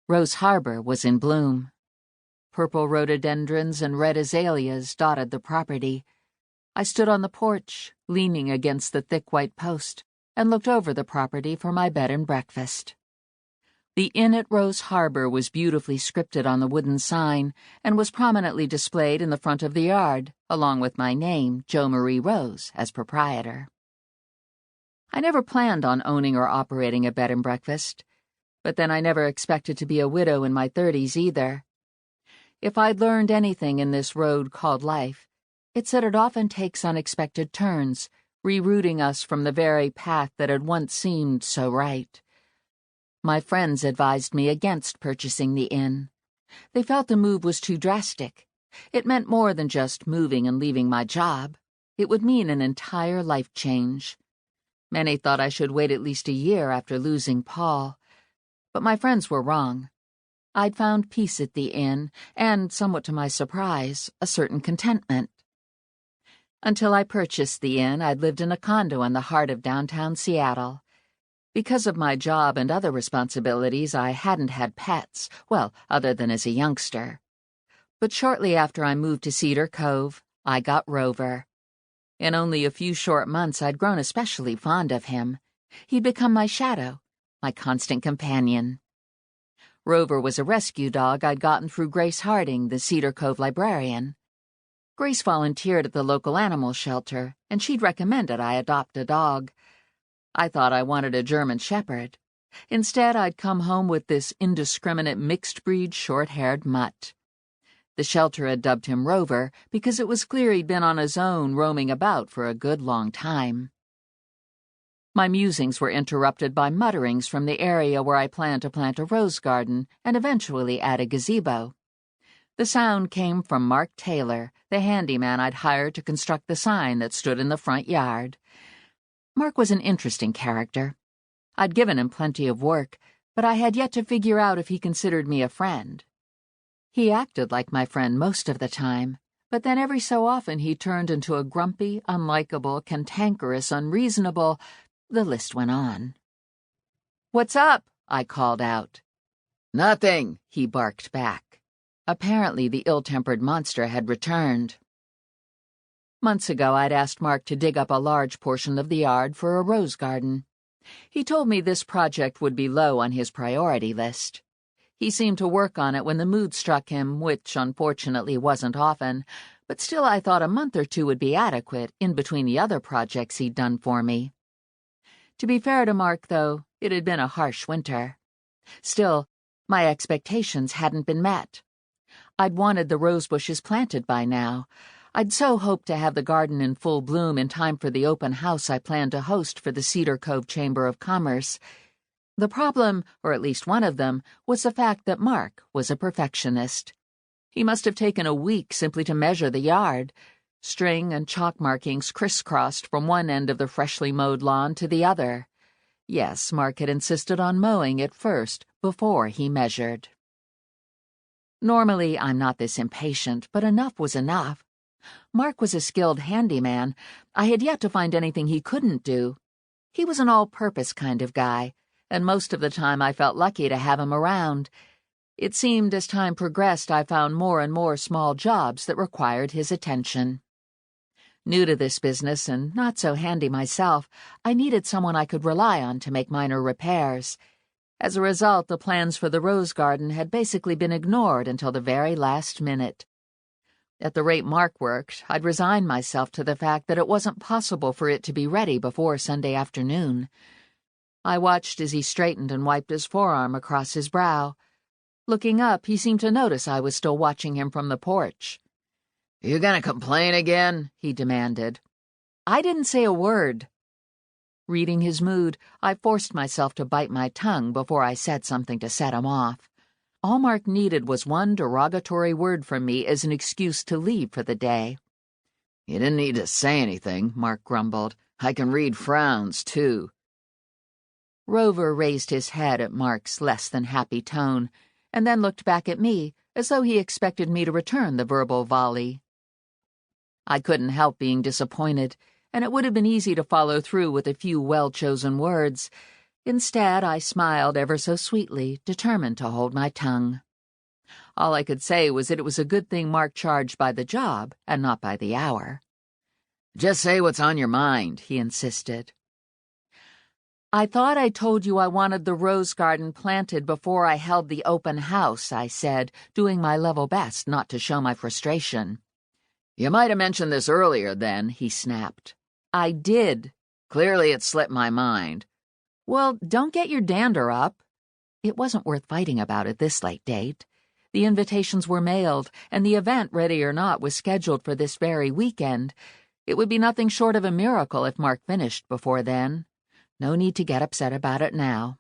Rose Harbor was in bloom. Purple rhododendrons and red azaleas dotted the property. I stood on the porch, leaning against the thick white post, and looked over the property for my bed and breakfast. The inn at Rose Harbor was beautifully scripted on the wooden sign and was prominently displayed in the front of the yard, along with my name, Jo Marie Rose, as proprietor. I never planned on owning or operating a bed and breakfast, but then I never expected to be a widow in my 30s either. If I'd learned anything in this road called life, it's that it often takes unexpected turns, rerouting us from the very path that had once seemed so right. My friends advised me against purchasing the inn. They felt the move was too drastic. It meant more than just moving and leaving my job. It would mean an entire life change. Many thought I should wait at least a year after losing Paul. But my friends were wrong. I'd found peace at the inn, and, somewhat to my surprise, a certain contentment. Until I purchased the inn, I'd lived in a condo in the heart of downtown Seattle. Because of my job and other responsibilities, I hadn't had pets, well, other than as a youngster. But shortly after I moved to Cedar Cove, I got Rover. In only a few short months, I'd grown especially fond of him. He'd become my shadow, my constant companion. Rover was a rescue dog I'd gotten through Grace Harding, the Cedar Cove librarian. Grace volunteered at the local animal shelter, and she'd recommended I adopt a dog. I thought I wanted a German Shepherd. Instead, I'd come home with this indiscriminate mixed-breed short-haired mutt. The shelter had dubbed him Rover because it was clear he'd been on his own, roaming about for a good long time. My musings were interrupted by mutterings from the area where I planned to plant a rose garden and eventually add a gazebo. The sound came from Mark Taylor, the handyman I'd hired to construct the sign that stood in the front yard. Mark was an interesting character. I'd given him plenty of work, but I had yet to figure out if he considered me a friend. He acted like my friend most of the time, but then every so often he turned into a grumpy, unlikable, cantankerous, unreasonable— the list went on. "What's up?" I called out. "Nothing," he barked back. Apparently the ill-tempered monster had returned. Months ago, I'd asked Mark to dig up a large portion of the yard for a rose garden. He told me this project would be low on his priority list. He seemed to work on it when the mood struck him, which unfortunately wasn't often, but still I thought a month or two would be adequate in between the other projects he'd done for me. To be fair to Mark, though, it had been a harsh winter. Still, my expectations hadn't been met. I'd wanted the rose bushes planted by now. I'd so hoped to have the garden in full bloom in time for the open house I planned to host for the Cedar Cove Chamber of Commerce. The problem, or at least one of them, was the fact that Mark was a perfectionist. He must have taken a week simply to measure the yard. String and chalk markings crisscrossed from one end of the freshly mowed lawn to the other. Yes, Mark had insisted on mowing it first, before he measured. Normally, I'm not this impatient, but enough was enough. Mark was a skilled handyman. I had yet to find anything he couldn't do. He was an all-purpose kind of guy, and most of the time I felt lucky to have him around. It seemed as time progressed I found more and more small jobs that required his attention. New to this business and not so handy myself, I needed someone I could rely on to make minor repairs. As a result, the plans for the rose garden had basically been ignored until the very last minute. At the rate Mark worked, I'd resigned myself to the fact that it wasn't possible for it to be ready before Sunday afternoon. I watched as he straightened and wiped his forearm across his brow. Looking up, he seemed to notice I was still watching him from the porch. "You gonna complain again?" he demanded. I didn't say a word. Reading his mood, I forced myself to bite my tongue before I said something to set him off. All Mark needed was one derogatory word from me as an excuse to leave for the day. "You didn't need to say anything," Mark grumbled. "I can read frowns, too." Rover raised his head at Mark's less-than-happy tone, and then looked back at me, as though he expected me to return the verbal volley. I couldn't help being disappointed, and it would have been easy to follow through with a few well-chosen words. Instead, I smiled ever so sweetly, determined to hold my tongue. All I could say was that it was a good thing Mark charged by the job and not by the hour. "Just say what's on your mind," he insisted. "I thought I told you I wanted the rose garden planted before I held the open house," I said, doing my level best not to show my frustration. "You might have mentioned this earlier, then," he snapped. "I did." "Clearly it slipped my mind." "Well, don't get your dander up." It wasn't worth fighting about at this late date. The invitations were mailed, and the event, ready or not, was scheduled for this very weekend. It would be nothing short of a miracle if Mark finished before then. No need to get upset about it now.